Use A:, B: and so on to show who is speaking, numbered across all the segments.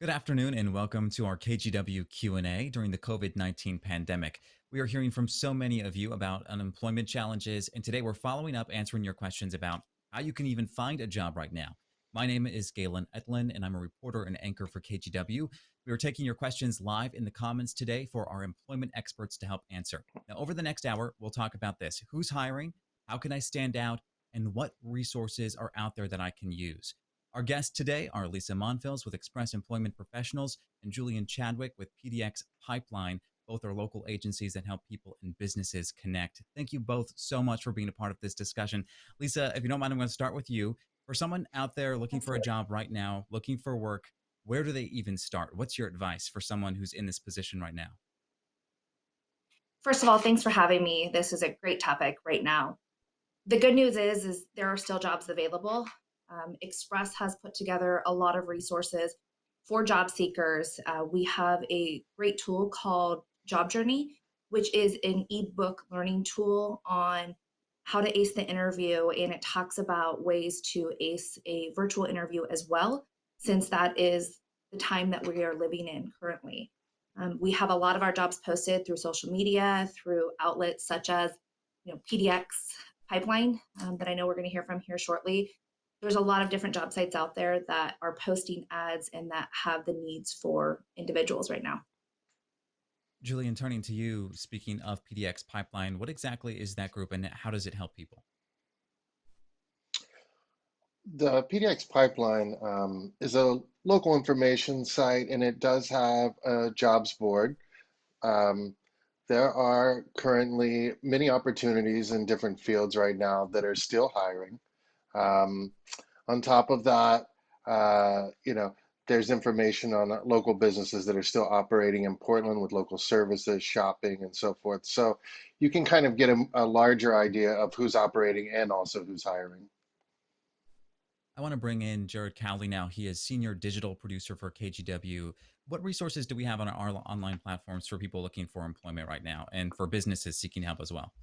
A: Good afternoon and welcome to our KGW Q&A during the COVID-19 pandemic. We are hearing from so many of you about unemployment challenges, and today we're following up answering your questions about how you can even find a job right now. My name is Galen Ettlin, and I'm a reporter and anchor for KGW. We are taking your questions live in the comments today for our employment experts to help answer. Now, over the next hour, we'll talk about this: who's hiring, how can I stand out, and what resources are out there that I can use. Our guests today are Lisa Monfils with Express Employment Professionals and Julian Chadwick with PDX Pipeline. Both are local agencies that help people and businesses connect. Thank you both so much for being a part of this discussion. Lisa, if you don't mind, I'm going to start with you. For someone out there looking for a job right now, looking for work, where do they even start? What's your advice for someone who's in this position right now?
B: First of all, thanks for having me. This is a great topic right now. The good news is there are still jobs available. Express has put together a lot of resources for job seekers. We have a great tool called Job Journey, which is an ebook learning tool on how to ace the interview, and it talks about ways to ace a virtual interview as well, since that is the time that we are living in currently. We have a lot of our jobs posted through social media, through outlets such as PDX Pipeline that I know we're going to hear from here shortly. There's a lot of different job sites out there that are posting ads and that have the needs for individuals right now.
A: Julian, turning to you, speaking of PDX Pipeline, what exactly is that group and how does it help people?
C: The PDX Pipeline is a local information site, and it does have a jobs board. Um, there are currently many opportunities in different fields right now that are still hiring. Um, on top of that, there's information on local businesses that are still operating in Portland with local services, shopping, and so forth. So you can kind of get a larger idea of who's operating and also who's hiring.
A: I want to bring in Jared Cowley now. He is senior digital producer for KGW. What resources do we have on our online platforms for people looking for employment right now and for businesses seeking help as well?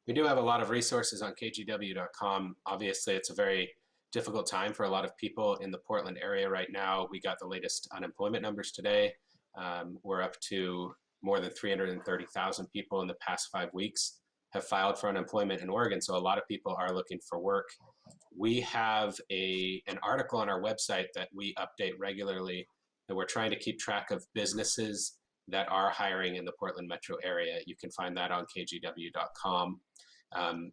D: We do have a lot of resources on kgw.com. Obviously, it's a very difficult time for a lot of people in the Portland area right now. We got the latest unemployment numbers today. We're up to more than 330,000 people in the past 5 weeks have filed for unemployment in Oregon. So a lot of people are looking for work. We have an article on our website that we update regularly, and we're trying to keep track of businesses that are hiring in the Portland metro area. You can find that on kgw.com.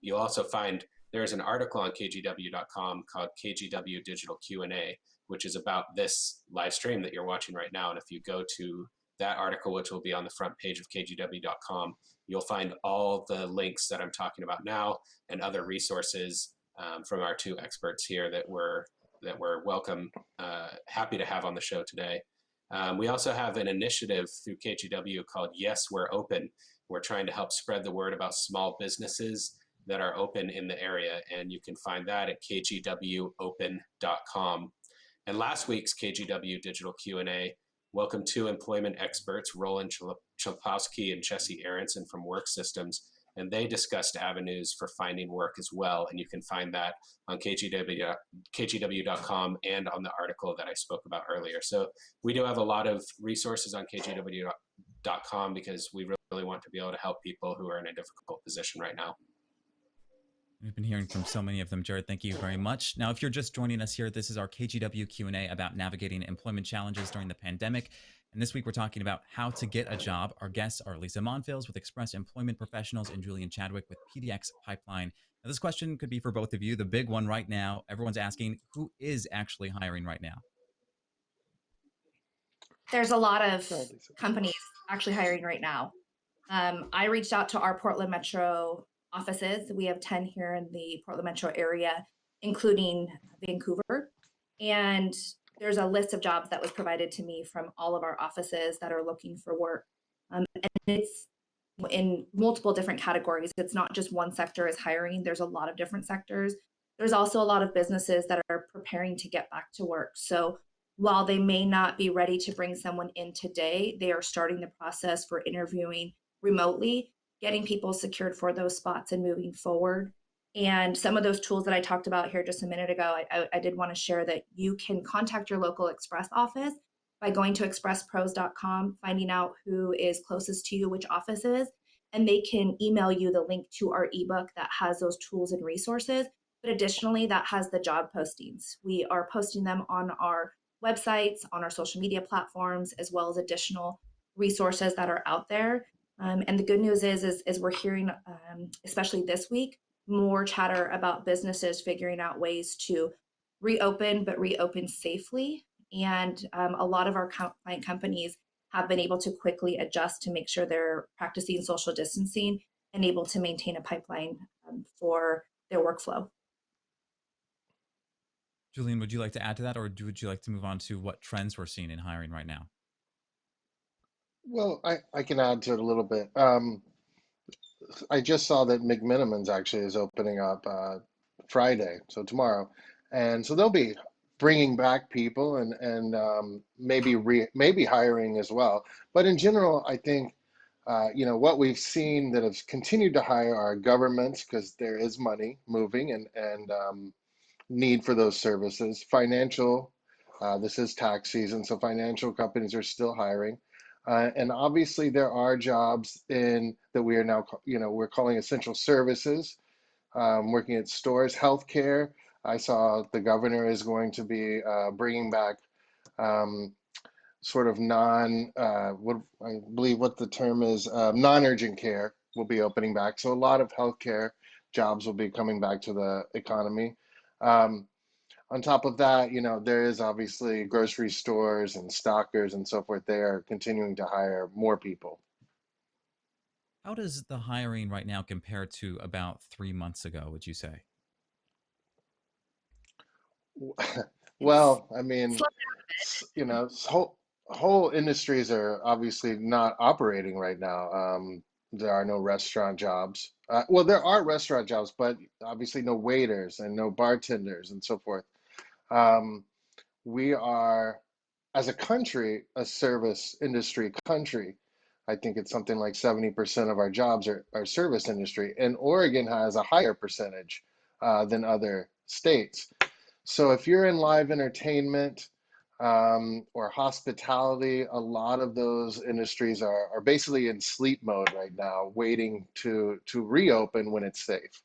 D: You'll also find there's an article on kgw.com called KGW Digital Q&A, which is about this live stream that you're watching right now. And if you go to that article, which will be on the front page of kgw.com, you'll find all the links that I'm talking about now and other resources from our two experts here that we're happy to have on the show today. We also have an initiative through KGW called Yes, We're Open. We're trying to help spread the word about small businesses that are open in the area, and you can find that at kgwopen.com. And last week's KGW Digital Q&A welcomed two employment experts, Roland Chalpowski and Jesse Aronson from Work Systems, and they discussed avenues for finding work as well. And you can find that on kgw.com and on the article that I spoke about earlier. So we do have a lot of resources on kgw.com because we really want to be able to help people who are in a difficult position right now.
A: We've been hearing from so many of them, Jared. Thank you very much. Now, if you're just joining us here, this is our KGW Q&A about navigating employment challenges during the pandemic. And this week, we're talking about how to get a job. Our guests are Lisa Monfils with Express Employment Professionals and Julian Chadwick with PDX Pipeline. Now, this question could be for both of you. The big one right now, everyone's asking, who is actually hiring right now?
B: There's a lot of companies actually hiring right now. I reached out to our Portland Metro offices. We have 10 here in the Portland Metro area, including Vancouver. And there's a list of jobs that was provided to me from all of our offices that are looking for work. And it's in multiple different categories. It's not just one sector is hiring. There's a lot of different sectors. There's also a lot of businesses that are preparing to get back to work. So while they may not be ready to bring someone in today, they are starting the process for interviewing remotely, getting people secured for those spots and moving forward. And some of those tools that I talked about here just a minute ago, I did want to share that you can contact your local Express office by going to expresspros.com, finding out who is closest to you, which office is, and they can email you the link to our ebook that has those tools and resources. But additionally, that has the job postings. We are posting them on our websites, on our social media platforms, as well as additional resources that are out there. And the good news is we're hearing, especially this week, more chatter about businesses figuring out ways to reopen, but reopen safely. And a lot of our client companies have been able to quickly adjust to make sure they're practicing social distancing and able to maintain a pipeline for their workflow.
A: Julian, would you like to add to that, or would you like to move on to what trends we're seeing in hiring right now?
C: Well, I can add to it a little bit. I just saw that McMinimans actually is opening up Friday, so tomorrow, and so they'll be bringing back people and maybe hiring as well. But in general, I think what we've seen that have continued to hire are governments because there is money moving and need for those services. Financial, this is tax season, so financial companies are still hiring. And obviously, there are jobs in that we are now, we're calling essential services, working at stores, healthcare. I saw the governor is going to be bringing back um, sort of what I believe what the term is, non-urgent care will be opening back. So a lot of healthcare jobs will be coming back to the economy. Um, on top of that, there is obviously grocery stores and stockers and so forth. They are continuing to hire more people.
A: How does the hiring right now compare to about 3 months ago, would you say?
B: It's
C: Well, I mean,
B: slow.
C: whole industries are obviously not operating right now. There are no restaurant jobs. Well, there are restaurant jobs, but obviously no waiters and no bartenders and so forth. Um, we are, as a country, a service industry country. I think it's something like 70% of our jobs are service industry, and Oregon has a higher percentage than other states. So if you're in live entertainment or hospitality, a lot of those industries are basically in sleep mode right now, waiting to reopen when it's safe.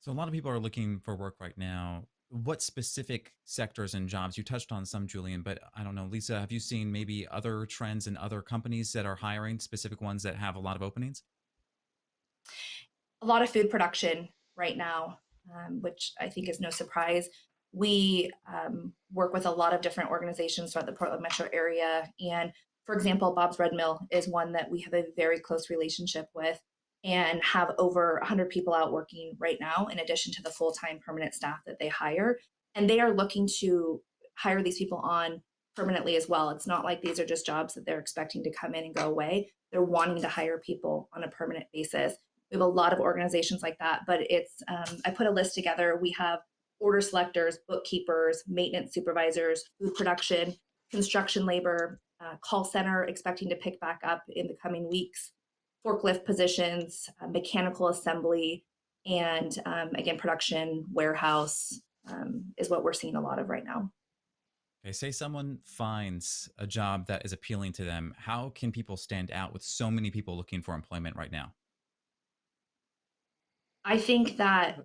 A: So a lot of people are looking for work right now. What specific sectors and jobs? You touched on some, Julian, but I don't know. Lisa, have you seen maybe other trends in other companies that are hiring, specific ones that have a lot of openings?
B: A lot of food production right now, which I think is no surprise. We work with a lot of different organizations throughout the Portland metro area. And for example, Bob's Red Mill is one that we have a very close relationship with and have over 100 people out working right now, in addition to the full time permanent staff that they hire. And they are looking to hire these people on permanently as well. It's not like these are just jobs that they're expecting to come in and go away. They're wanting to hire people on a permanent basis. We have a lot of organizations like that, but I put a list together. We have order selectors, bookkeepers, maintenance supervisors, food production, construction labor, call center expecting to pick back up in the coming weeks, forklift positions, mechanical assembly, and again, production, warehouse is what we're seeing a lot of right now.
A: Okay, say someone finds a job that is appealing to them. How can people stand out with so many people looking for employment right now?
B: I think that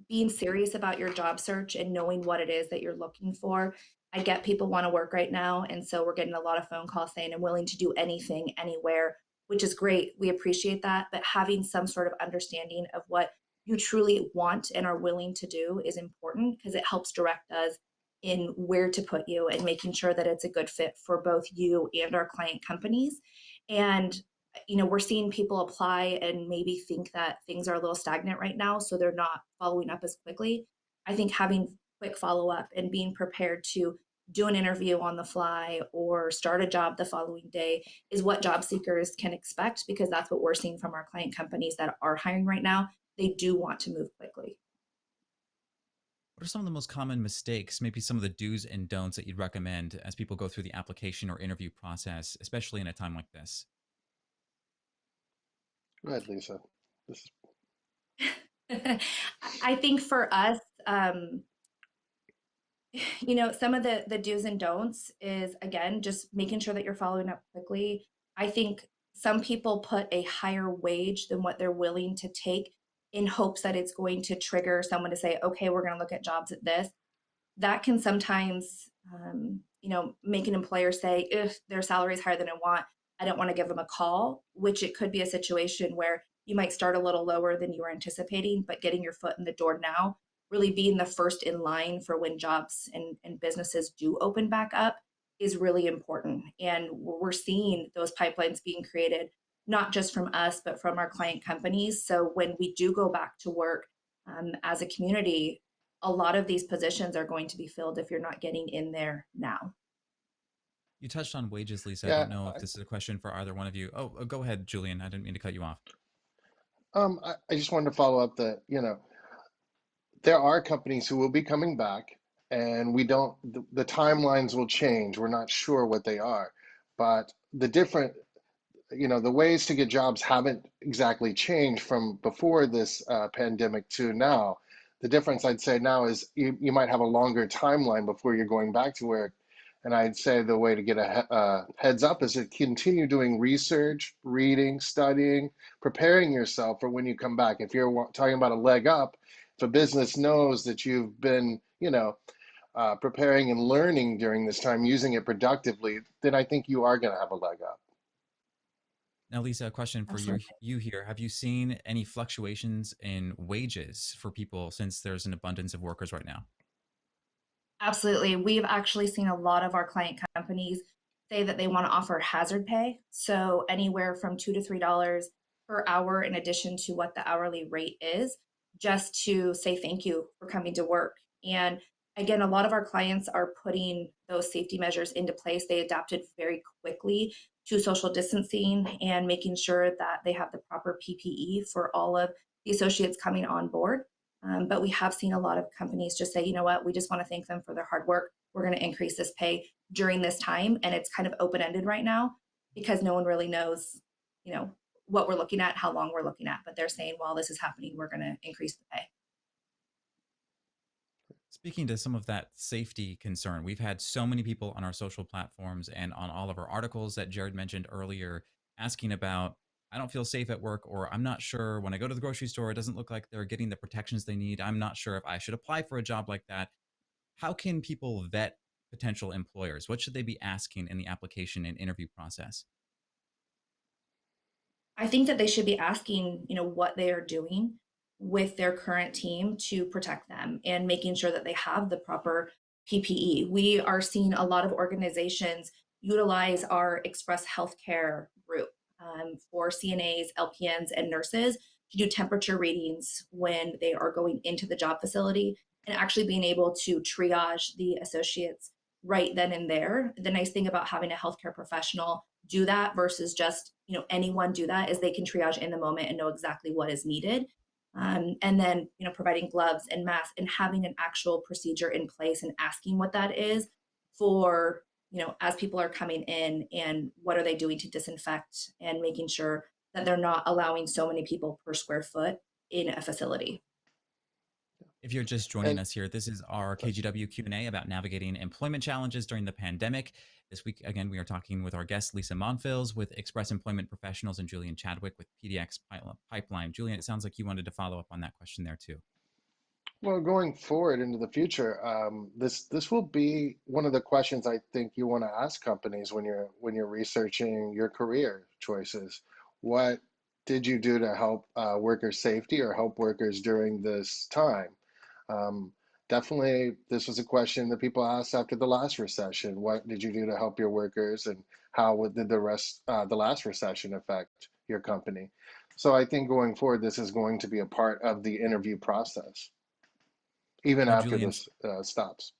B: being serious about your job search and knowing what it is that you're looking for. I get people want to work right now. And so we're getting a lot of phone calls saying, I'm willing to do anything, anywhere, which is great. We appreciate that. But having some sort of understanding of what you truly want and are willing to do is important because it helps direct us in where to put you and making sure that it's a good fit for both you and our client companies. And we're seeing people apply and maybe think that things are a little stagnant right now, so they're not following up as quickly. I think having quick follow up and being prepared to do an interview on the fly or start a job the following day is what job seekers can expect because that's what we're seeing from our client companies that are hiring right now. They do want to move quickly.
A: What are some of the most common mistakes, maybe some of the do's and don'ts that you'd recommend as people go through the application or interview process, especially in a time like this?
C: Go ahead, Lisa. This is
B: I think for us, some of the do's and don'ts is again just making sure that you're following up quickly. I think some people put a higher wage than what they're willing to take in hopes that it's going to trigger someone to say, okay, we're going to look at jobs at this. That can sometimes, make an employer say, if their salary is higher than I want, I don't want to give them a call, which it could be a situation where you might start a little lower than you were anticipating, but getting your foot in the door now, really being the first in line for when jobs and businesses do open back up is really important. And we're seeing those pipelines being created, not just from us, but from our client companies. So when we do go back to work as a community, a lot of these positions are going to be filled if you're not getting in there now.
A: You touched on wages, Lisa. I
C: Yeah,
A: don't know if this is a question for either one of you. Oh, go ahead, Julian. I didn't mean to cut you off.
C: I just wanted to follow up that, there are companies who will be coming back, and we don't, the timelines will change. We're not sure what they are, but the ways to get jobs haven't exactly changed from before this pandemic to now. The difference I'd say now is you might have a longer timeline before you're going back to work. And I'd say the way to get a heads up is to continue doing research, reading, studying, preparing yourself for when you come back. If you're talking about a leg up, if a business knows that you've been, preparing and learning during this time, using it productively, then I think you are going to have a leg up.
A: Now, Lisa, a question for you,
B: Absolutely.
A: you here. Have you seen any fluctuations in wages for people since there's an abundance of workers right now?
B: Absolutely. We've actually seen a lot of our client companies say that they want to offer hazard pay. So anywhere from $2 to $3 per hour in addition to what the hourly rate is, just to say thank you for coming to work. And again, a lot of our clients are putting those safety measures into place. They adapted very quickly to social distancing and making sure that they have the proper PPE for all of the associates coming on board. But we have seen a lot of companies just say, you know what, we just want to thank them for their hard work. We're going to increase this pay during this time. And it's kind of open ended right now because no one really knows, what we're looking at, how long we're looking at. But they're saying, while this is happening, we're going to increase the pay.
A: Speaking to some of that safety concern, we've had so many people on our social platforms and on all of our articles that Jared mentioned earlier asking about, I don't feel safe at work, or I'm not sure when I go to the grocery store, it doesn't look like they're getting the protections they need. I'm not sure if I should apply for a job like that. How can people vet potential employers? What should they be asking in the application and interview process?
B: I think that they should be asking, what they are doing with their current team to protect them and making sure that they have the proper PPE. We are seeing a lot of organizations utilize our Express Healthcare group for CNAs, LPNs, and nurses to do temperature readings when they are going into the job facility and actually being able to triage the associates right then and there. The nice thing about having a healthcare professional do that versus just anyone do that is they can triage in the moment and know exactly what is needed. And then providing gloves and masks and having an actual procedure in place and asking what that is for as people are coming in and what are they doing to disinfect and making sure that they're not allowing so many people per square foot in a facility.
A: If you're just joining
C: And
A: us here, this is our KGW Q&A about navigating employment challenges during the pandemic. This week, again, we are talking with our guest, Lisa Monfils, with Express Employment Professionals, and Julian Chadwick with PDX Pipeline. Julian, it sounds like you wanted to follow up on that question there too.
C: well, going forward into the future, this will be one of the questions I think you want to ask companies when you're researching your career choices. What did you do to help worker safety or help workers during this time? Um, Definitely, this was a question that people asked after the last recession. What did you do to help your workers, and how did the last recession affect your company? So I think going forward, this is going to be a part of the interview process, even
A: Now,
C: after
A: Julian,
C: this stops.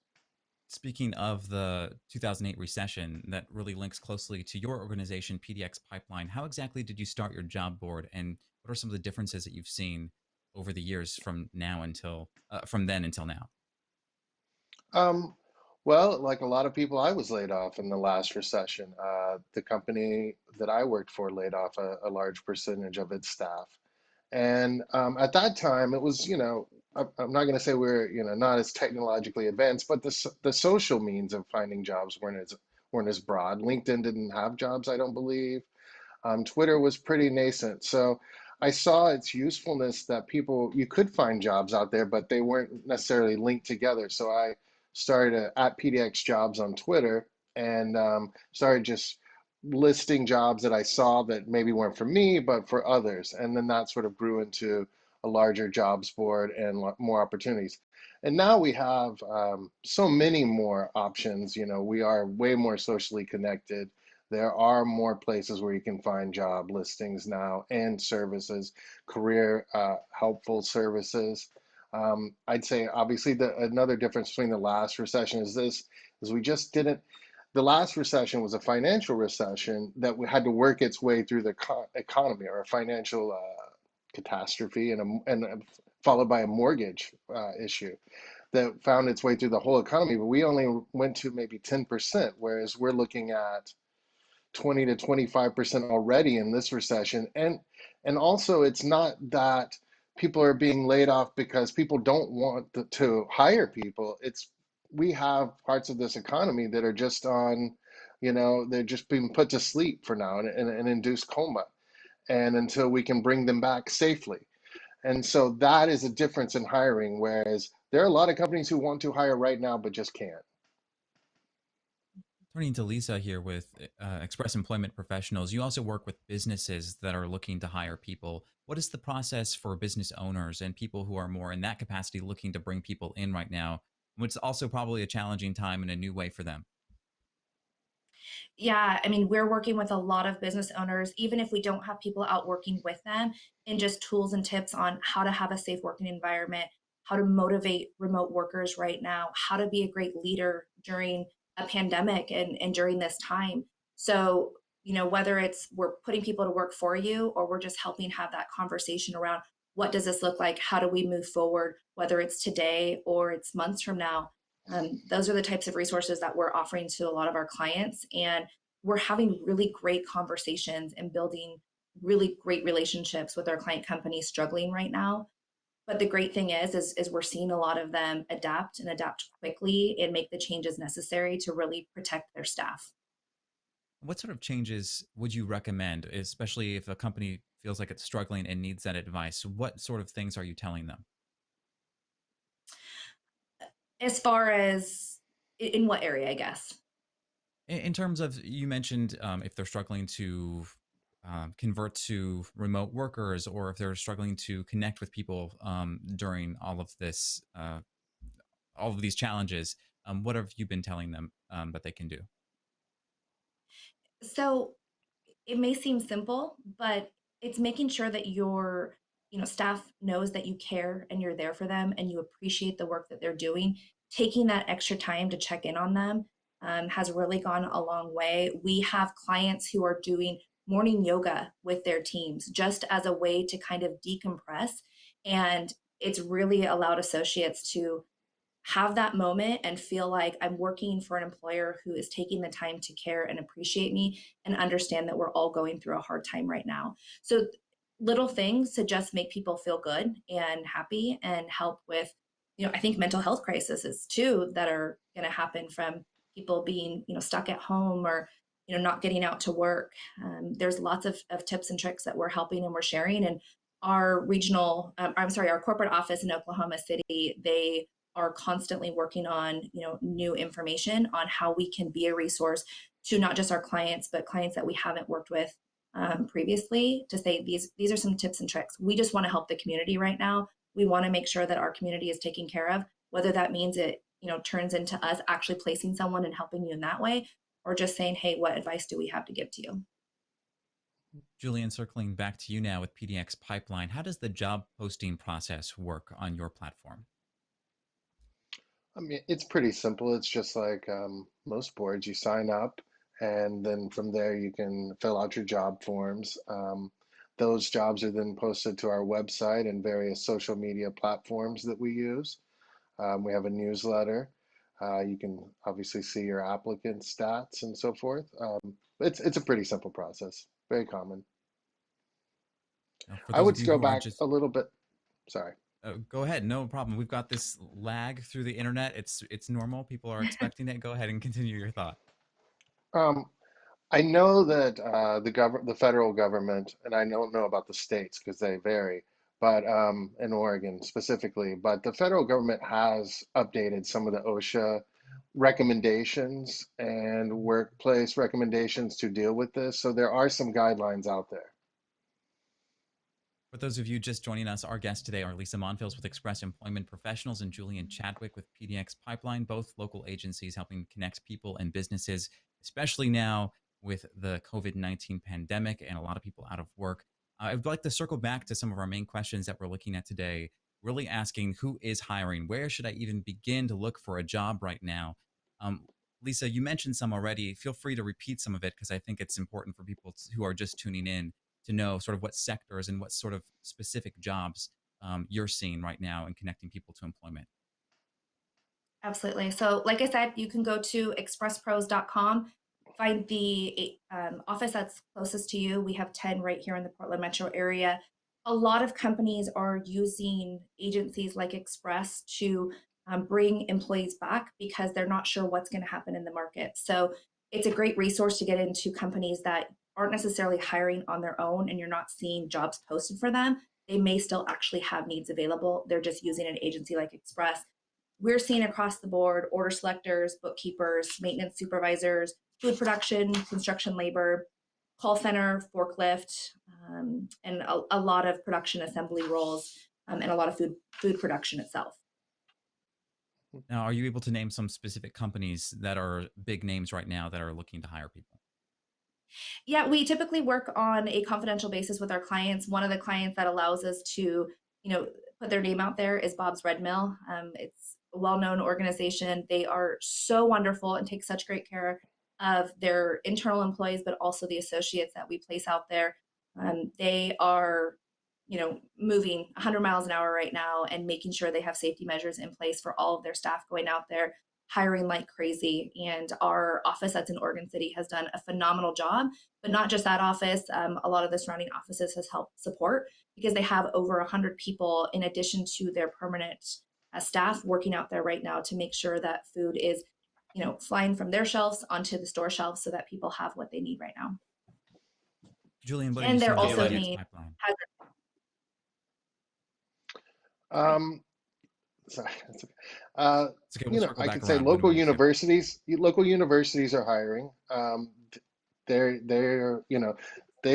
A: speaking of the 2008 recession that really links closely to your organization, PDX Pipeline, how exactly did you start your job board, and what are some of the differences that you've seen over the years from then until now?
C: Um, well, like a lot of people, I was laid off in the last recession. The company that I worked for laid off a large percentage of its staff. And at that time, it was, I'm not going to say we're, not as technologically advanced, but the social means of finding jobs weren't as broad. LinkedIn didn't have jobs, I don't believe. Twitter was pretty nascent. So I saw its usefulness that you could find jobs out there, but they weren't necessarily linked together. So I started at PDX Jobs on Twitter and started just listing jobs that I saw that maybe weren't for me, but for others. And then that sort of grew into a larger jobs board and more opportunities. And now we have so many more options. We are way more socially connected. There are more places where you can find job listings now and services, career helpful services. I'd say obviously another difference between the last recession is we just didn't. The last recession was a financial recession that had to work its way through the economy, or a financial catastrophe, and followed by a mortgage issue that found its way through the whole economy. But we only went to maybe 10%, whereas we're looking at 20 to 25% already in this recession. And also, it's not that people are being laid off because people don't want to hire people. It's we have parts of this economy that are just on, they're just being put to sleep for now, in an induced coma, and until we can bring them back safely. And so that is a difference in hiring, whereas there are a lot of companies who want to hire right now but just can't.
A: Turning to Lisa here with Express Employment Professionals, you also work with businesses that are looking to hire people. What is the process for business owners and people who are more in that capacity looking to bring people in right now? It's also probably a challenging time and a new way for them.
B: Yeah, I mean, we're working with a lot of business owners, even if we don't have people out working with them, in just tools and tips on how to have a safe working environment, how to motivate remote workers right now, how to be a great leader during a pandemic and during this time. So, whether it's we're putting people to work for you or we're just helping have that conversation around what does this look like? How do we move forward, whether it's today or it's months from now? Those are the types of resources that we're offering to a lot of our clients. And we're having really great conversations and building really great relationships with our client companies struggling right now. But the great thing is we're seeing a lot of them adapt quickly and make the changes necessary to really protect their staff.
A: What sort of changes would you recommend, especially if a company feels like it's struggling and needs that advice? What sort of things are you telling them?
B: As far as in what area, I guess.
A: In terms of, you mentioned if they're struggling to convert to remote workers, or if they're struggling to connect with people during all of this, all of these challenges, what have you been telling them that they can do?
B: So it may seem simple, but it's making sure that your staff knows that you care and you're there for them and you appreciate the work that they're doing. Taking that extra time to check in on them has really gone a long way. We have clients who are doing morning yoga with their teams just as a way to kind of decompress, and it's really allowed associates to have that moment and feel like I'm working for an employer who is taking the time to care and appreciate me and understand that we're all going through a hard time right now. So little things to just make people feel good and happy and help with, I think mental health crises too that are going to happen from people being, stuck at home or, not getting out to work. There's lots of tips and tricks that we're helping and we're sharing. And our corporate office in Oklahoma City, they are constantly working on new information on how we can be a resource to not just our clients but clients that we haven't worked with previously, to say these are some tips and tricks. We just want to help the community right now. We want to make sure that our community is taken care of, whether that means it turns into us actually placing someone and helping you in that way, or just saying, hey, what advice do we have to give to you?
A: Julian, circling back to you now with PDX Pipeline, how does the job posting process work on your platform?
C: I mean, it's pretty simple. It's just like most boards. You sign up, and then from there you can fill out your job forms. Those jobs are then posted to our website and various social media platforms that we use. We have a newsletter. You can obviously see your applicant stats and so forth. It's a pretty simple process, very common.
A: Now, for
C: I
A: those
C: would
A: of you
C: go
A: who are
C: back
A: just
C: a little bit. Sorry.
A: go ahead, no problem. We've got this lag through the internet. It's normal. People are expecting it. Go ahead and continue your thought.
C: Um, I know that the federal government, and I don't know about the states because they vary, but in Oregon specifically, but the federal government has updated some of the OSHA recommendations and workplace recommendations to deal with this. So there are some guidelines out there.
A: For those of you just joining us, our guests today are Lisa Monfils with Express Employment Professionals and Julian Chadwick with PDX Pipeline, both local agencies helping connect people and businesses, especially now with the COVID-19 pandemic and a lot of people out of work. I would like to circle back to some of our main questions that we're looking at today, really asking who is hiring? Where should I even begin to look for a job right now? Um, Lisa, you mentioned some already. Feel free to repeat some of it because I think it's important for people who are just tuning in to know sort of what sectors and what sort of specific jobs you're seeing right now and connecting people to employment.
B: Absolutely. So, like I said, you can go to expresspros.com, find the office that's closest to you. We have 10 right here in the Portland metro area. A lot of companies are using agencies like Express to bring employees back because they're not sure what's going to happen in the market. So, it's a great resource to get into companies that aren't necessarily hiring on their own and you're not seeing jobs posted for them. They may still actually have needs available. They're just using an agency like Express. We're seeing across the board order selectors, bookkeepers, maintenance supervisors, food production, construction labor, call center, forklift, and a lot of production assembly roles, and a lot of food production itself.
A: Now, are you able to name some specific companies that are big names right now that are looking to hire people?
B: Yeah, we typically work on a confidential basis with our clients. One of the clients that allows us to, put their name out there is Bob's Red Mill. It's a well-known organization. They are so wonderful and take such great care of their internal employees, but also the associates that we place out there. They are, moving 100 miles an hour right now and making sure they have safety measures in place for all of their staff going out there hiring like crazy. And our office that's in Oregon City has done a phenomenal job, but not just that office. A lot of the surrounding offices has helped support because they have over 100 people in addition to their permanent staff working out there right now to make sure that food is, flying from their shelves onto the store shelves so that people have what they need right now.
A: Julian, what are you
B: And they're
A: seeing with
B: also
A: PDX
B: being
A: Pipeline?
B: sorry.
C: Sorry. That's okay.
A: It's okay. We'll circle
C: I
A: back
C: could say
A: around. We don't want to skip.
C: local universities are hiring. They're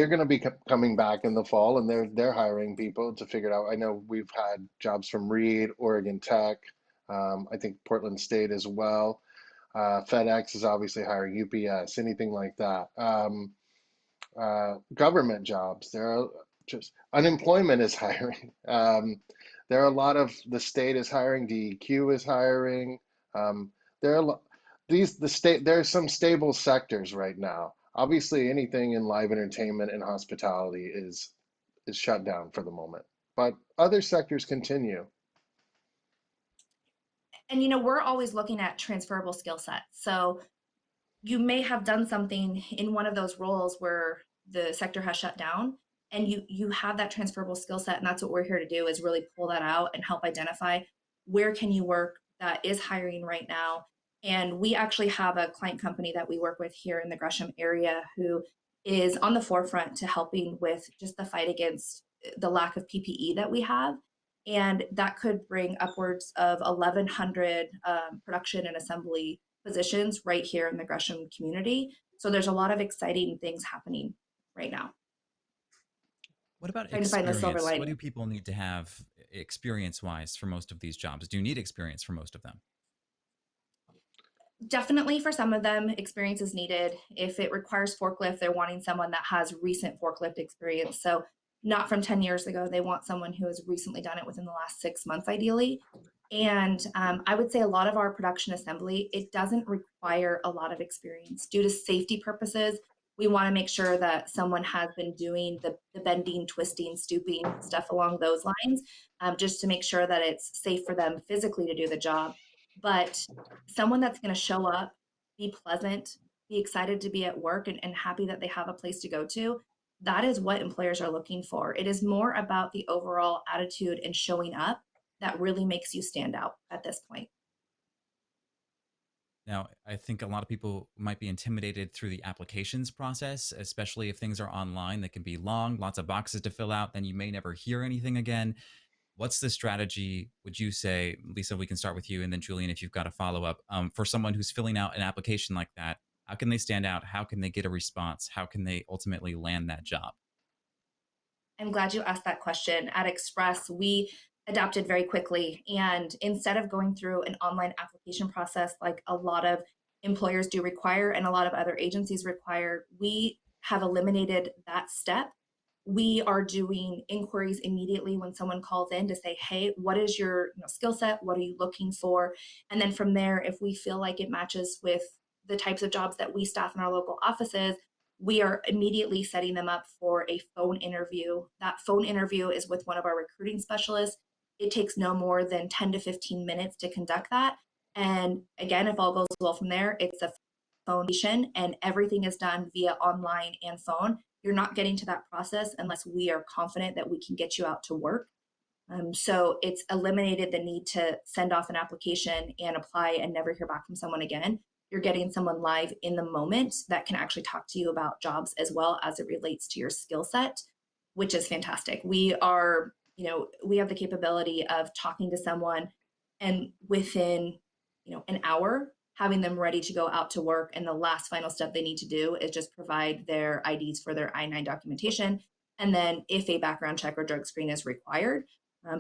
C: going to be coming back in the fall, and they're hiring people to figure it out. I know we've had jobs from Reed, Oregon Tech, I think Portland State as well. FedEx is obviously hiring, UPS, anything like that. Government jobs. There are just unemployment is hiring. There are a lot of the state is hiring. DEQ is hiring. There are there are some stable sectors right now. Obviously, anything in live entertainment and hospitality is shut down for the moment, but other sectors continue.
B: And we're always looking at transferable skill sets. So you may have done something in one of those roles where the sector has shut down and you have that transferable skill set, and that's what we're here to do is really pull that out and help identify where can you work that is hiring right now. And we actually have a client company that we work with here in the Gresham area who is on the forefront to helping with just the fight against the lack of PPE that we have, and that could bring upwards of 1,100 production and assembly positions right here in the Gresham community. So there's a lot of exciting things happening right now.
A: What about
B: Trying to find the silver
A: experience? What
B: lining.
A: do people need to have experience-wise for most of these jobs? Do you need experience for most of them?
B: Definitely for some of them, experience is needed. If it requires forklift, they're wanting someone that has recent forklift experience. So not from 10 years ago. They want someone who has recently done it within the last 6 months, ideally. And I would say a lot of our production assembly, it doesn't require a lot of experience due to safety purposes. We want to make sure that someone has been doing the bending, twisting, stooping, stuff along those lines, just to make sure that it's safe for them physically to do the job. But someone that's going to show up, be pleasant, be excited to be at work and happy that they have a place to go to, that is what employers are looking for. It is more about the overall attitude and showing up that really makes you stand out at this point.
A: Now, I think a lot of people might be intimidated through the applications process, especially if things are online that can be long, lots of boxes to fill out, then you may never hear anything again. What's the strategy, would you say, Lisa, we can start with you, and then Julian, if you've got a follow up, for someone who's filling out an application like that? How can they stand out? How can they get a response? How can they ultimately land that job?
B: I'm glad you asked that question. At Express, we adapted very quickly. And instead of going through an online application process like a lot of employers do require and a lot of other agencies require, we have eliminated that step. We are doing inquiries immediately when someone calls in to say, hey, what is your skill set? What are you looking for? And then from there, if we feel like it matches with the types of jobs that we staff in our local offices, we are immediately setting them up for a phone interview. That phone interview is with one of our recruiting specialists. It takes no more than 10 to 15 minutes to conduct that. And again, if all goes well from there, it's a phone session and everything is done via online and phone. You're not getting to that process unless we are confident that we can get you out to work. So it's eliminated the need to send off an application and apply and never hear back from someone again. You're getting someone live in the moment that can actually talk to you about jobs as well as it relates to your skill set, which is fantastic. We are, we have the capability of talking to someone and within, an hour, having them ready to go out to work. And the last final step they need to do is just provide their IDs for their I-9 documentation. And then if a background check or drug screen is required,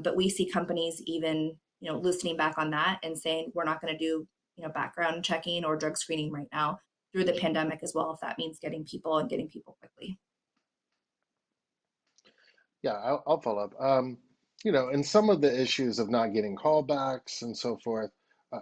B: but we see companies even, loosening back on that and saying, we're not going to do, background checking or drug screening right now through the pandemic as well, if that means getting people quickly.
C: Yeah, I'll follow up. And some of the issues of not getting callbacks and so forth, uh,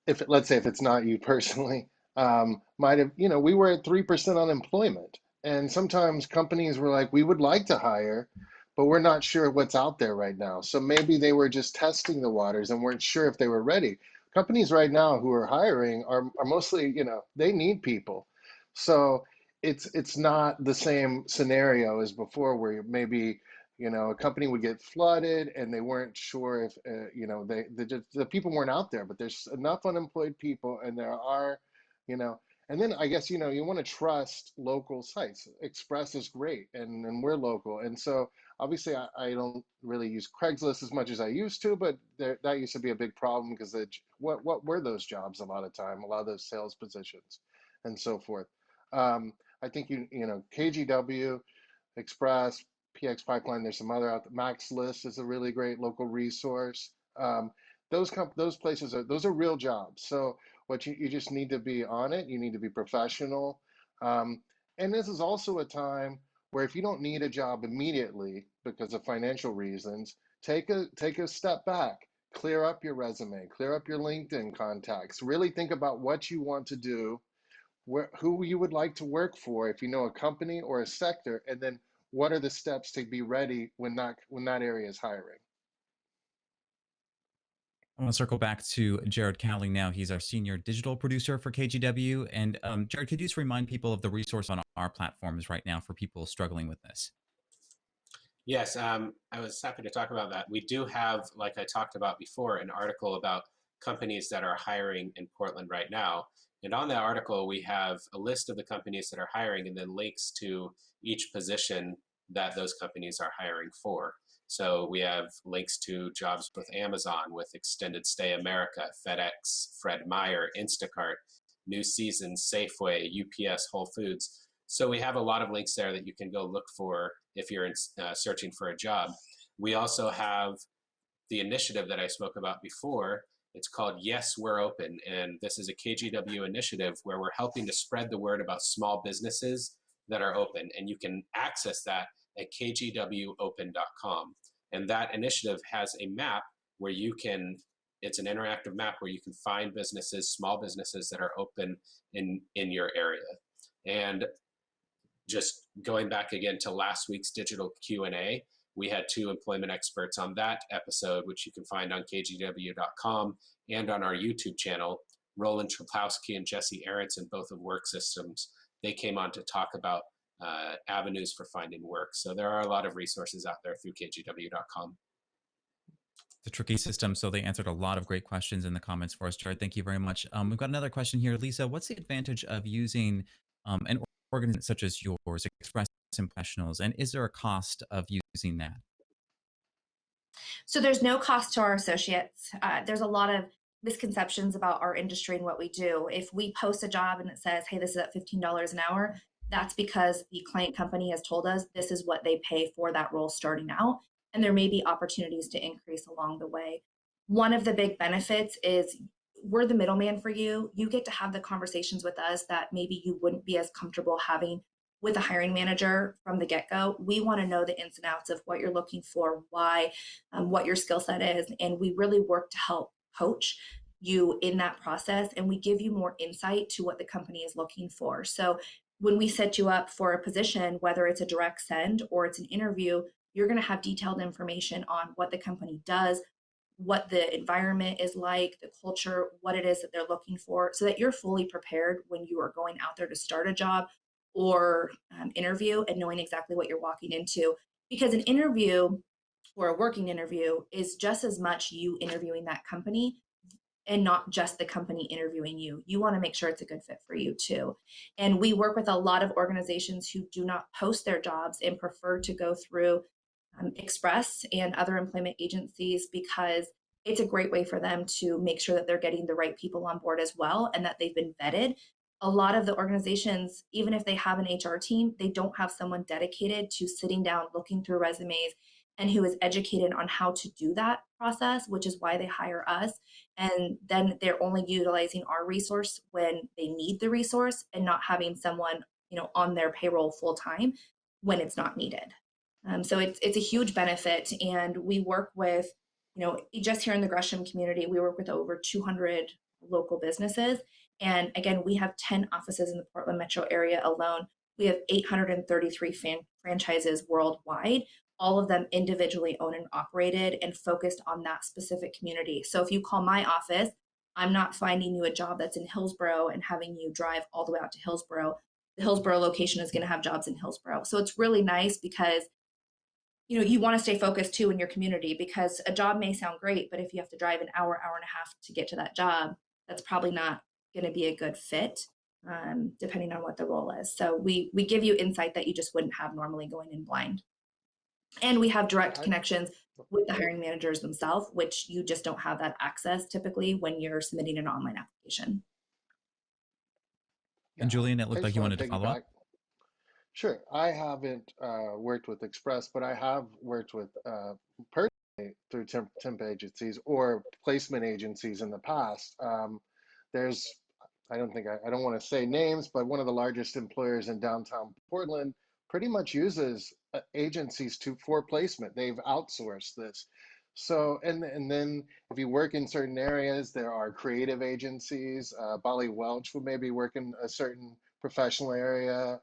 C: if let's say if it's not you personally, might have, we were at 3% unemployment. And sometimes companies were like, we would like to hire, but we're not sure what's out there right now. So maybe they were just testing the waters and weren't sure if they were ready. Companies right now who are hiring are mostly, they need people. So it's not the same scenario as before where maybe a company would get flooded and they weren't sure if the people weren't out there, but there's enough unemployed people and there are, you know and then I guess you want to trust local sites. Express is great, and we're local, and so obviously I don't really use Craigslist as much as I used to, but that used to be a big problem because what were those jobs a lot of time, a lot of those sales positions and so forth. I think KGW, Express, PX Pipeline. There's some other out there. Max List is a really great local resource. Those places those are real jobs. So what you just need to be on it. You need to be professional. Um, and this is also a time where if you don't need a job immediately because of financial reasons, take a step back, clear up your resume, clear up your LinkedIn contacts, really think about what you want to do, who you would like to work for if you know a company or a sector, and then what are the steps to be ready when that area is hiring.
A: I want to circle back to Jared Cowling now. He's our senior digital producer for KGW. And Jared, could you just remind people of the resource on our platforms right now for people struggling with this?
D: Yes, I was happy to talk about that. We do have, like I talked about before, an article about companies that are hiring in Portland right now. And on that article, we have a list of the companies that are hiring and then links to each position that those companies are hiring for. So we have links to jobs with Amazon, with Extended Stay America, FedEx, Fred Meyer, Instacart, New Season, Safeway, UPS, Whole Foods. So we have a lot of links there that you can go look for if you're searching for a job. We also have the initiative that I spoke about before. It's called Yes, We're Open. And this is a KGW initiative where we're helping to spread the word about small businesses that are open. And you can access that at kgwopen.com. And that initiative has a map where it's an interactive map where you can find businesses, small businesses that are open in your area. And just going back again to last week's digital Q&A, we had two employment experts on that episode, which you can find on kgw.com and on our YouTube channel. Roland Trapowski and Jesse Aronson, both of Work Systems. They came on to talk about avenues for finding work. So there are a lot of resources out there through kgw.com.
A: The tricky system. So they answered a lot of great questions in the comments for us, Jared. Thank you very much. We've got another question here. Lisa, what's the advantage of using an organization such as yours, Express Professionals, and is there a cost of using that?
B: So there's no cost to our associates. There's a lot of misconceptions about our industry and what we do. If we post a job and it says, hey, this is at $15 an hour, that's because the client company has told us this is what they pay for that role starting out. And there may be opportunities to increase along the way. One of the big benefits is we're the middleman for you. You get to have the conversations with us that maybe you wouldn't be as comfortable having with a hiring manager from the get-go. We want to know the ins and outs of what you're looking for, why, what your skill set is, and we really work to help coach you in that process, and we give you more insight to what the company is looking for. So when we set you up for a position, whether it's a direct send or it's an interview, you're going to have detailed information on what the company does, what the environment is like, the culture, what it is that they're looking for, so that you're fully prepared when you are going out there to start a job or interview, and knowing exactly what you're walking into. Because an interview or a working interview is just as much you interviewing that company and not just the company interviewing you. You want to make sure it's a good fit for you too. And we work with a lot of organizations who do not post their jobs and prefer to go through Express and other employment agencies, because it's a great way for them to make sure that they're getting the right people on board as well, and that they've been vetted. A lot of the organizations, even if they have an HR team, they don't have someone dedicated to sitting down, looking through resumes, and who is educated on how to do that process, which is why they hire us. And then they're only utilizing our resource when they need the resource, and not having someone, on their payroll full time when it's not needed. So it's a huge benefit. And we work with, just here in the Gresham community, we work with over 200 local businesses. And again, we have 10 offices in the Portland metro area alone. We have 833 franchises worldwide, all of them individually owned and operated and focused on that specific community. So if you call my office, I'm not finding you a job that's in Hillsborough and having you drive all the way out to Hillsborough. The Hillsborough location is going to have jobs in Hillsborough. So it's really nice because you want to stay focused too in your community, because a job may sound great, but if you have to drive an hour, hour and a half to get to that job, that's probably not going to be a good fit, depending on what the role is. So we give you insight that you just wouldn't have normally going in blind. And we have direct connections with the hiring managers themselves, which you just don't have that access typically when you're submitting an online application.
A: And Julian, it looked like you wanted to follow up.
C: Sure. I haven't worked with Express, but I have worked with personally through temp agencies or placement agencies in the past. There's, I don't want to say names, but one of the largest employers in downtown Portland pretty much uses agencies for placement. They've outsourced this. So, and then if you work in certain areas, there are creative agencies. Bali Welch will maybe work in a certain professional area.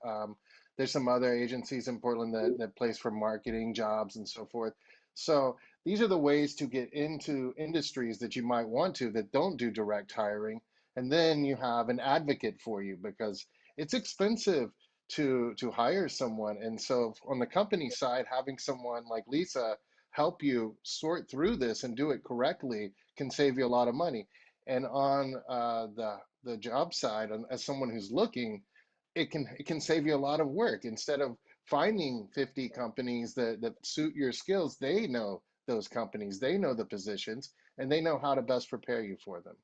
C: There's some other agencies in Portland that place for marketing jobs and so forth. So these are the ways to get into industries that you might want to that don't do direct hiring. And then you have an advocate for you, because it's expensive to hire someone. And so on the company side, having someone like Lisa help you sort through this and do it correctly can save you a lot of money. And on the job side, as someone who's looking, it can save you a lot of work. Instead of finding 50 companies that suit your skills, they know those companies, they know the positions, and they know how to best prepare you for them.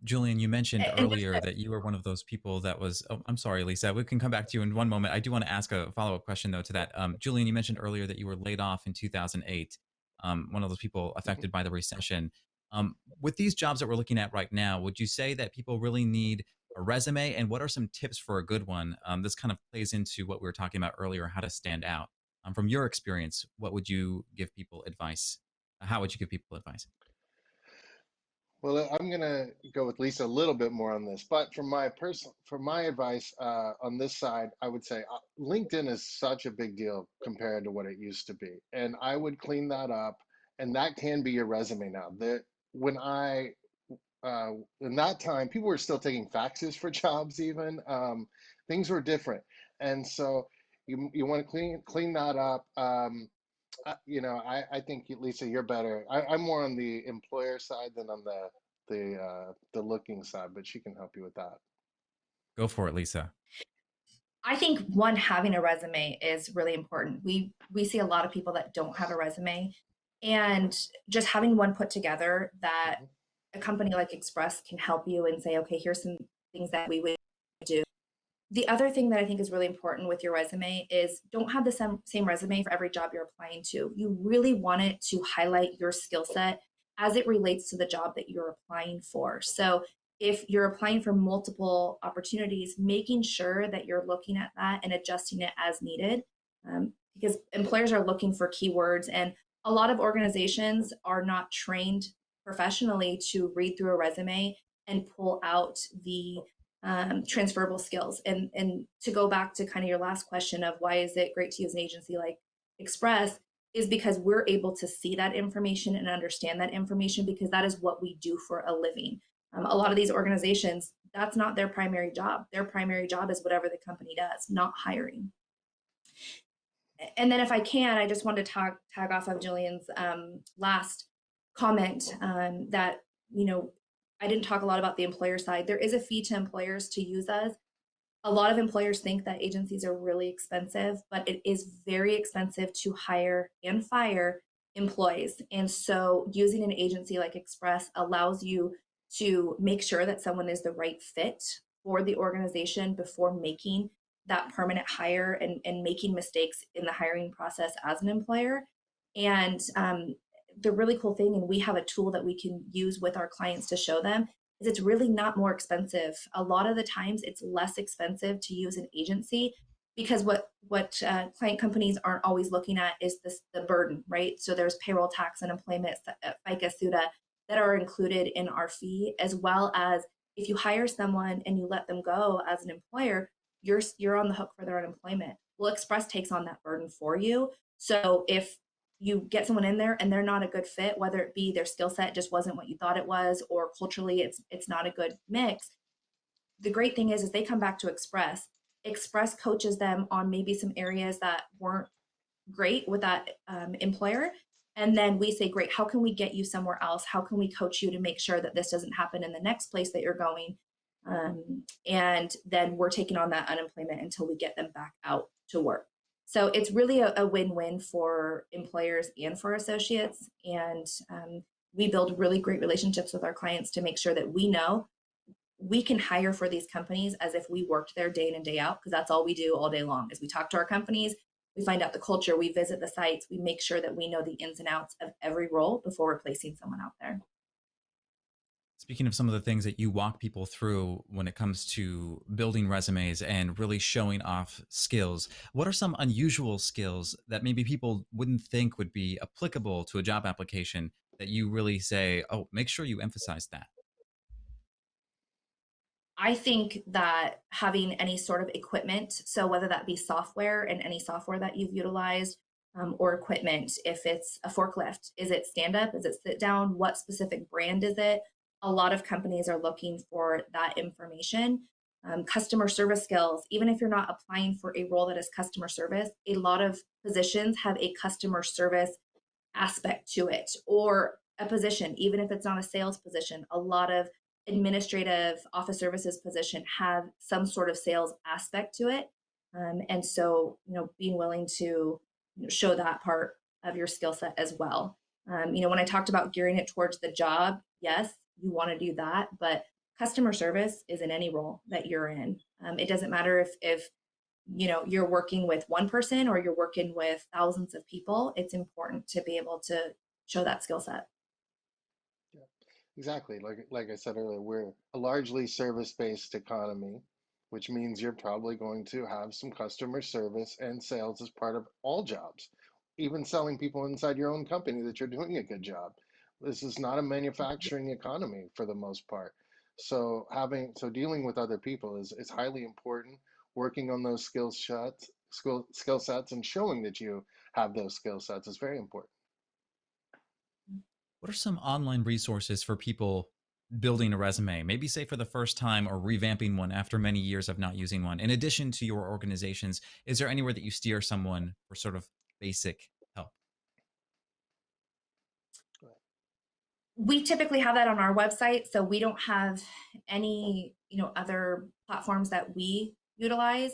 A: Julian, you mentioned earlier that you were one of those people that was, oh, I'm sorry, Lisa, we can come back to you in one moment. I do want to ask a follow-up question though to that. Julian, you mentioned earlier that you were laid off in 2008, one of those people affected by the recession. With these jobs that we're looking at right now, would you say that people really need a resume, and what are some tips for a good one? This kind of plays into what we were talking about earlier, how to stand out. From your experience, what would you give people advice? How would you give people advice?
C: Well, I'm gonna go with Lisa a little bit more on this, but for my advice on this side, I would say LinkedIn is such a big deal compared to what it used to be, and I would clean that up, and that can be your resume now. When I in that time, people were still taking faxes for jobs even. Things were different. And so you want to clean that up. I think Lisa, you're better. I'm more on the employer side than on the looking side, but she can help you with that.
A: Go for it, Lisa.
B: I think one, having a resume is really important. We see a lot of people that don't have a resume, and just having one put together that
C: Mhm.
B: a company like Express can help you and say, okay, here's some things that we would do. The other thing that I think is really important with your resume is don't have the same resume for every job you're applying to. You really want it to highlight your skill set as it relates to the job that you're applying for. So if you're applying for multiple opportunities, making sure that you're looking at that and adjusting it as needed, because employers are looking for keywords, and a lot of organizations are not trained professionally to read through a resume and pull out the transferable skills. And to go back to kind of your last question of why is it great to use an agency like Express, is because we're able to see that information and understand that information, because that is what we do for a living. A lot of these organizations, that's not their primary job. Their primary job is whatever the company does, not hiring. And then if I can, I just want to tag off of Julian's last comment, that, I didn't talk a lot about the employer side. There is a fee to employers to use us. A lot of employers think that agencies are really expensive, but it is very expensive to hire and fire employees. And so using an agency like Express allows you to make sure that someone is the right fit for the organization before making that permanent hire, and making mistakes in the hiring process as an employer. And the really cool thing, and we have a tool that we can use with our clients to show them, is it's really not more expensive. A lot of the times it's less expensive to use an agency, because what client companies aren't always looking at is the burden, right? So there's payroll tax, unemployment, FICA, SUTA, that are included in our fee, as well as if you hire someone and you let them go as an employer, you're on the hook for their unemployment. Well, Express takes on that burden for you. So if you get someone in there and they're not a good fit, whether it be their skill set just wasn't what you thought it was, or culturally it's not a good mix, the great thing is they come back to Express. Express coaches them on maybe some areas that weren't great with that employer. And then we say, great, how can we get you somewhere else? How can we coach you to make sure that this doesn't happen in the next place that you're going? And then we're taking on that unemployment until we get them back out to work. So it's really a win-win for employers and for associates. And we build really great relationships with our clients to make sure that we know we can hire for these companies as if we worked there day in and day out, because that's all we do all day long is we talk to our companies, we find out the culture, we visit the sites, we make sure that we know the ins and outs of every role before we're placing someone out there.
A: Speaking of some of the things that you walk people through when it comes to building resumes and really showing off skills, what are some unusual skills that maybe people wouldn't think would be applicable to a job application that you really say, oh, make sure you emphasize that?
B: I think that having any sort of equipment, so whether that be software and any software that you've utilized, or equipment, if it's a forklift, is it stand up? Is it sit down? What specific brand is it? A lot of companies are looking for that information. Customer service skills, even if you're not applying for a role that is customer service, a lot of positions have a customer service aspect to it, or a position, even if it's not a sales position. A lot of administrative office services position have some sort of sales aspect to it. And so, being willing to show that part of your skill set as well. When I talked about gearing it towards the job, yes, you want to do that, but customer service is in any role that you're in. It doesn't matter if you're working with one person or you're working with thousands of people. It's important to be able to show that skill set.
C: Yeah, exactly. Like I said earlier, we're a largely service-based economy, which means you're probably going to have some customer service and sales as part of all jobs, even selling people inside your own company that you're doing a good job. This is not a manufacturing economy for the most part. So dealing with other people is highly important. Working on those skill sets and showing that you have those skill sets is very important.
A: What are some online resources for people building a resume, maybe say for the first time or revamping one after many years of not using one, in addition to your organizations, is there anywhere that you steer someone for sort of basic help?
B: We typically have that on our website, so we don't have any, other platforms that we utilize.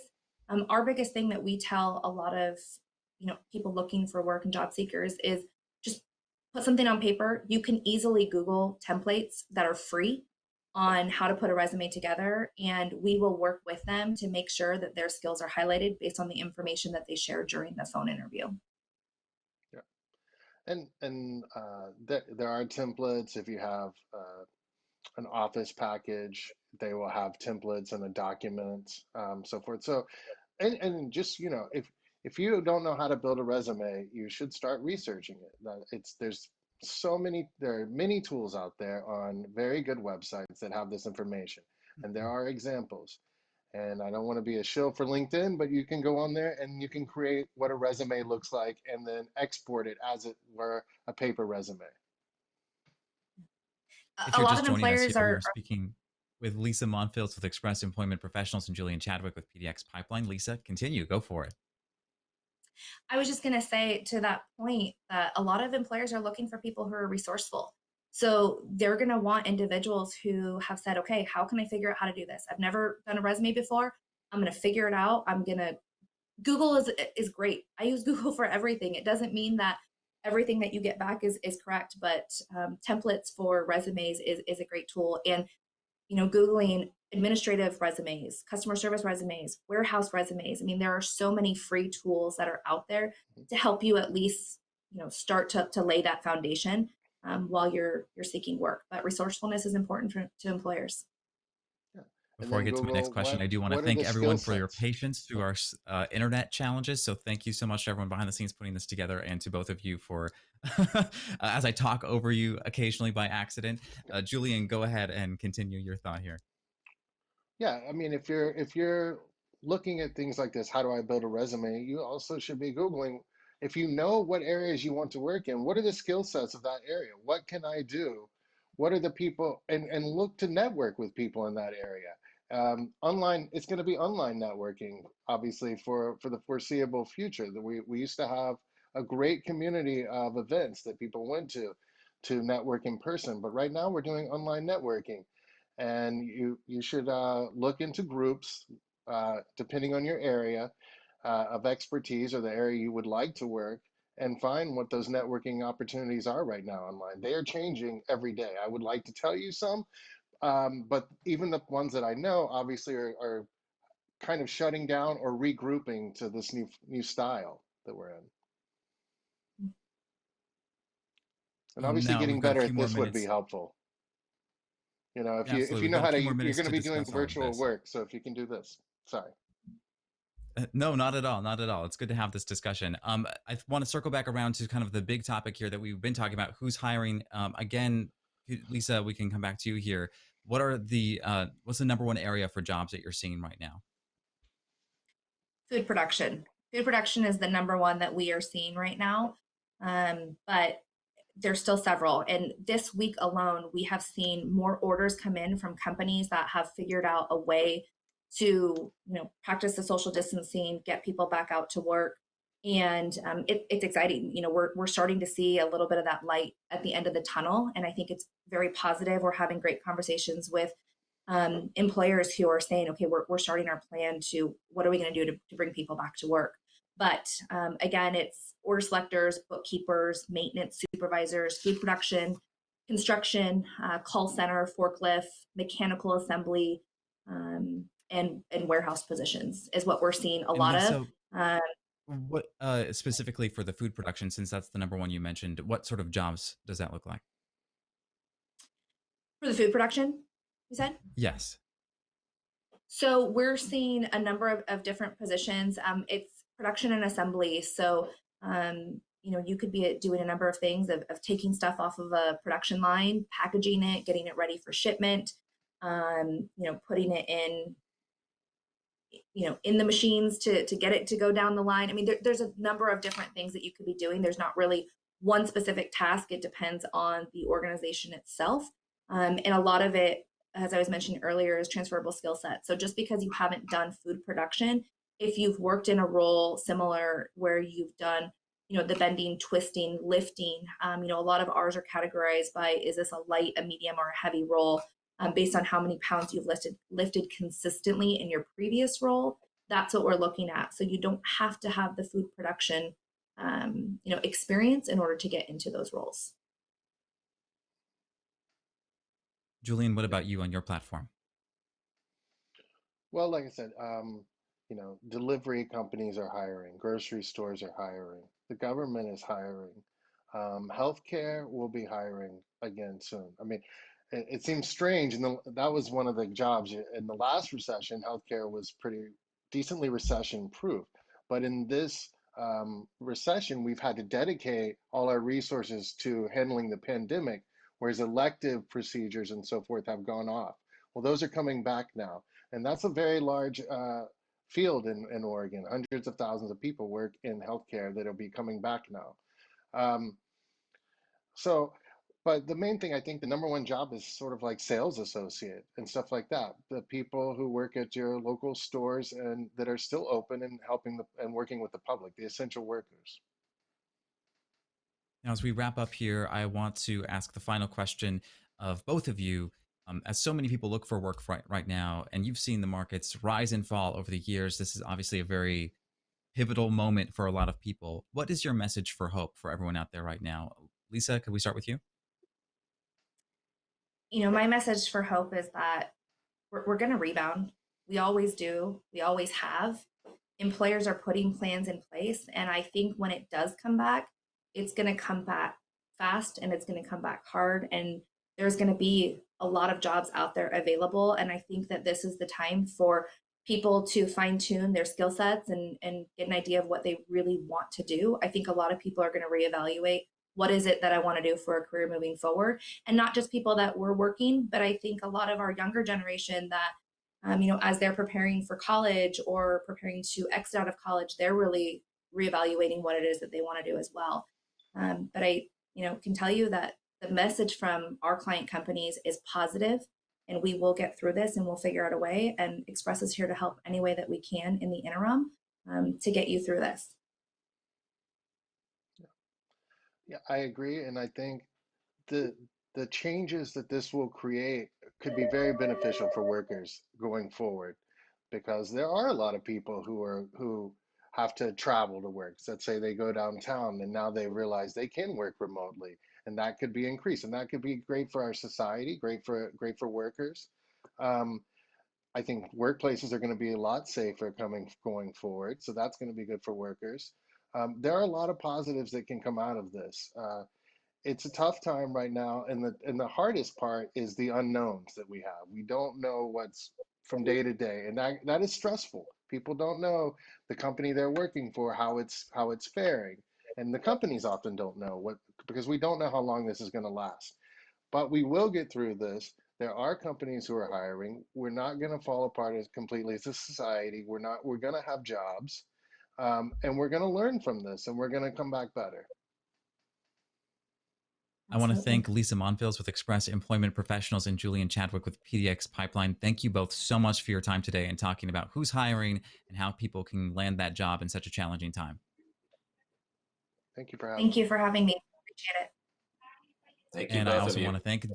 B: Our biggest thing that we tell a lot of, people looking for work and job seekers is just put something on paper. You can easily Google templates that are free on how to put a resume together, and we will work with them to make sure that their skills are highlighted based on the information that they share during the phone interview.
C: There are templates. If you have an office package, they will have templates and a document, so forth. So, and just if you don't know how to build a resume, you should start researching it. There are many tools out there on very good websites that have this information, and there are examples. And I don't want to be a shill for LinkedIn, but you can go on there and you can create what a resume looks like and then export it as it were a paper resume.
A: If
B: A
A: you're
B: lot
A: just
B: of
A: joining us
B: employers
A: here, we
B: are
A: are speaking with Lisa Monfils with Express Employment Professionals and Julian Chadwick with PDX Pipeline. Lisa, continue. Go for it.
B: I was just going to say to that point that a lot of employers are looking for people who are resourceful. So they're going to want individuals who have said, okay, how can I figure out how to do this? I've never done a resume before. I'm going to figure it out. Google is great. I use Google for everything. It doesn't mean that everything that you get back is correct, but templates for resumes is a great tool. And, Googling administrative resumes, customer service resumes, warehouse resumes. I mean, there are so many free tools that are out there to help you at least, start to lay that foundation while you're seeking work. But resourcefulness is important to employers.
C: Yeah. And
A: Before I
C: then
A: get to my next
C: Google,
A: question, I do want to
C: what are
A: thank
C: the skill
A: everyone for your
C: sets?
A: patience through our internet challenges. So thank you so much to everyone behind the scenes putting this together, and to both of you for, as I talk over you occasionally by accident. Julian, go ahead and continue your thought here.
C: Yeah, I mean, if you're looking at things like this, how do I build a resume? You also should be Googling, if you know what areas you want to work in, what are the skill sets of that area? What can I do? What are the people, and look to network with people in that area. Online, it's going to be online networking, obviously, for the foreseeable future. That we used to have a great community of events that people went to network in person, but right now we're doing online networking. And you should look into groups depending on your area of expertise or the area you would like to work, and find what those networking opportunities are right now online. They are changing every day. I would like to tell you some, but even the ones that I know obviously are kind of shutting down or regrouping to this new style that we're in. And obviously
A: Now we've
C: getting
A: got a
C: better
A: few
C: at
A: more
C: this would be
A: minutes.
C: helpful. If
A: Absolutely.
C: you
A: We've
C: know
A: got a
C: how
A: few more
C: you're
A: minutes
C: going to
A: to
C: be doing
A: discuss all of
C: virtual
A: this.
C: work. So if you can do this, sorry.
A: No, not at all. Not at all. It's good to have this discussion. I want to circle back around to kind of the big topic here that we've been talking about: who's hiring. Again, Lisa, we can come back to you here. What's the number one area for jobs that you're seeing right now?
B: Food production. Food production is the number one that we are seeing right now, but there's still several. And this week alone, we have seen more orders come in from companies that have figured out a way to, practice the social distancing, get people back out to work. And it's exciting. We're starting to see a little bit of that light at the end of the tunnel. And I think it's very positive. We're having great conversations with employers who are saying, okay, we're starting our plan to, what are we going to do to bring people back to work? But again, it's order selectors, bookkeepers, maintenance supervisors, food production, construction, call center, forklift, mechanical assembly, and warehouse positions is what we're seeing a
A: And
B: lot
A: Lisa,
B: of. Uh,
A: what specifically for the food production, since that's the number one you mentioned, what sort of jobs does that look like?
B: for the food production, you said?
A: Yes.
B: So we're seeing a number of different positions. It's production and assembly. So, you could be doing a number of things of taking stuff off of a production line, packaging it, getting it ready for shipment, putting it in the machines to get it to go down the line. I mean, there's a number of different things that you could be doing. There's not really one specific task. It depends on the organization itself. And a lot of it, as I was mentioning earlier, is transferable skill set. So just because you haven't done food production, if you've worked in a role similar where you've done, the bending, twisting, lifting, a lot of ours are categorized by, is this a light, a medium, or a heavy role, based on how many pounds you've lifted consistently in your previous role. That's what we're looking at. So you don't have to have the food production, experience in order to get into those roles.
A: Julian, what about you on your platform?
C: Well, like I said, delivery companies are hiring, grocery stores are hiring, the government is hiring, healthcare will be hiring again soon. I mean, it seems strange, and that was one of the jobs in the last recession. Healthcare was pretty decently recession-proof, but in this recession, we've had to dedicate all our resources to handling the pandemic, whereas elective procedures and so forth have gone off. Well, those are coming back now. And that's a very large field in Oregon. Hundreds of thousands of people work in healthcare that'll be coming back now. Um, so, but the main thing, I think the number one job is sort of like sales associate and stuff like that. The people who work at your local stores and that are still open and helping and working with the public, the essential workers.
A: Now, as we wrap up here, I want to ask the final question of both of you. As so many people look for work right now, and you've seen the markets rise and fall over the years, this is obviously a very pivotal moment for a lot of people. What is your message for hope for everyone out there right now? Lisa, could we start with you?
B: My message for hope is that we're going to rebound. We always do. We always have. Employers are putting plans in place. And I think when it does come back, it's going to come back fast and it's going to come back hard. And there's going to be a lot of jobs out there available. And I think that this is the time for people to fine tune their skill sets and get an idea of what they really want to do. I think a lot of people are going to reevaluate, what is it that I want to do for a career moving forward? And not just people that were working, but I think a lot of our younger generation that, as they're preparing for college or preparing to exit out of college, they're really reevaluating what it is that they want to do as well. But I, can tell you that the message from our client companies is positive, and we will get through this and we'll figure out a way, and Express is here to help any way that we can in the interim, to get you through this.
C: Yeah, I agree, and I think the the changes that this will create could be very beneficial for workers going forward, because there are a lot of people who have to travel to work. So let's say they go downtown and now they realize they can work remotely, and that could be increased, and that could be great for our society, great for workers. Um, I think workplaces are going to be a lot safer going forward, so that's going to be good for workers. There are a lot of positives that can come out of this. It's a tough time right now, and the hardest part is the unknowns that we have. We don't know what's from day to day, and that is stressful. People don't know the company they're working for, how it's faring, and the companies often don't know what, because we don't know how long this is going to last. But we will get through this. There are companies who are hiring. We're not going to fall apart as completely as a society. We're not. We're going to have jobs, and we're going to learn from this, and we're going to come back better.
A: I want to
B: Absolutely.
A: thank Lisa Monfils with Express Employment Professionals and Julian Chadwick with PDX Pipeline. Thank you both so much for your time today and talking about who's hiring and how people can land that job in such a challenging time.
C: Thank you for having
B: Thank you
C: me.
B: for having me. Appreciate it.
D: Thank you,
A: And I
D: both of
A: also
D: you.
A: want to thank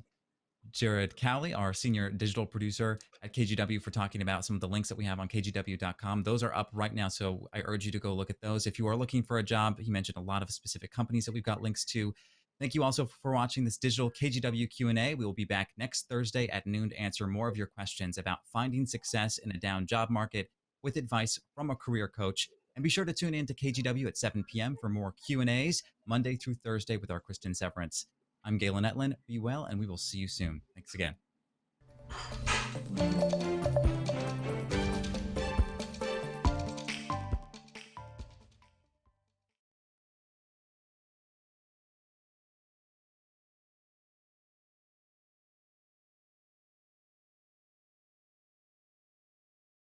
A: Jared Cowley, our senior digital producer at KGW, for talking about some of the links that we have on kgw.com. Those are up right now, so I urge you to go look at those. If you are looking for a job, he mentioned a lot of specific companies that we've got links to. Thank you also for watching this digital KGW Q&A. We will be back next Thursday at noon to answer more of your questions about finding success in a down job market with advice from a career coach. And be sure to tune in to KGW at 7 p.m. for more Q&As Monday through Thursday with our Kristen Severance. I'm Galen Ettlin. Be well, and we will see you soon. Thanks again.